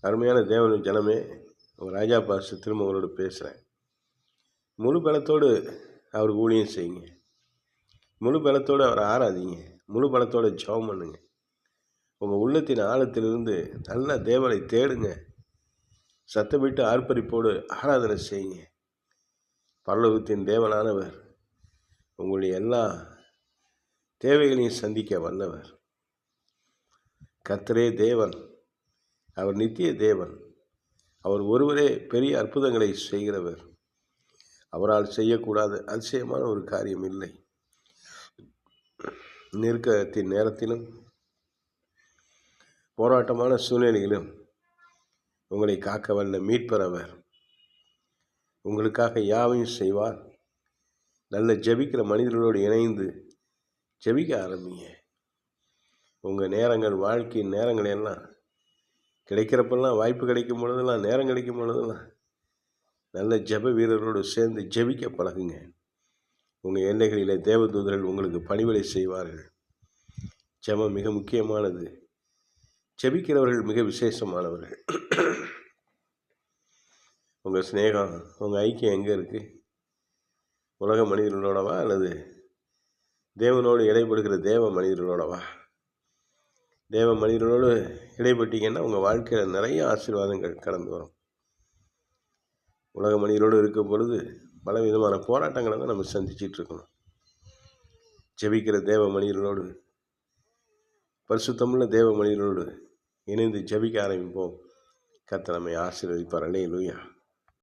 அருமையான தேவன் ஜனமே, உங்கள் ராஜா பாஸ்டர் திரும்ப உங்களோட பேசுகிறேன். முழு பலத்தோடு அவருக்கு ஊழியம் செய்யுங்க. முழு பலத்தோடு அவரை ஆராதிங்க. முழு பலத்தோடு ஜெபம் பண்ணுங்க. உங்கள் உள்ளத்தின் ஆழத்திலிருந்து நல்ல தேவனை தேடுங்க. சத்தமிட்டு ஆர்ப்பரிப்போடு ஆராதனை செய்யுங்க. பரலோகத்தின் தேவனானவர் உங்களுடைய எல்லா தேவைகளையும் சந்திக்க வல்லவர். கர்த்தரே தேவன், அவர் நித்திய தேவன். அவர் ஒருவரே பெரிய அற்புதங்களை செய்கிறவர். அவரால் செய்யக்கூடாத அதிசயமான ஒரு காரியம் இல்லை. நெருக்கத்தின் நேரத்திலும் போராட்டமான சூழ்நிலையிலும் உங்களை காக்க வல்ல மீட்பர் அவர். உங்களுக்காக யாவையும் செய்வார். நல்ல ஜெபிக்கிற மனிதர்களோடு இணைந்து ஜெபிக்க ஆரம்பிங்க. உங்கள் நேரங்கள், வாழ்க்கையின் நேரங்கள் எல்லாம் கிடைக்கிறப்பெல்லாம், வாய்ப்பு கிடைக்கும் பொழுதெல்லாம், நேரம் கிடைக்கும் பொழுதெல்லாம் நல்ல ஜெப வீரர்களோடு சேர்ந்து ஜெபிக்க பழகுங்க. உங்கள் எல்லைகளிலே தேவதூதர்கள் உங்களுக்கு பணிவிடை செய்வார்கள். ஜெபம் மிக முக்கியமானது. ஜெபிக்கிறவர்கள் மிக விசேஷமானவர்கள். உங்கள் ஸ்நேகம், உங்கள் ஐக்கியம் எங்கே இருக்குது? உலக மனிதர்களோடவா அல்லது தேவனோடு இடைப்படுகிற தேவ மனிதர்களோடவா? தேவ மனிதர்களோடு இடைப்பட்டீங்கன்னா உங்கள் வாழ்க்கையில் நிறைய ஆசீர்வாதங்கள் கடந்து வரும். உலக மனிதரோடு இருக்கும் பொழுது பல விதமான போராட்டங்களை தான் நம்ம சந்திச்சிட்டு இருக்கணும். ஜெபிக்கிற தேவ மனிதர்களோடு, பரிசுத்தமுள்ள தேவ மனிதர்களோடு இணைந்து ஜெபிக்க ஆரம்பிப்போம். கர்த்தர் நம்மை ஆசீர்வதிப்பார். அல்லேலூயா.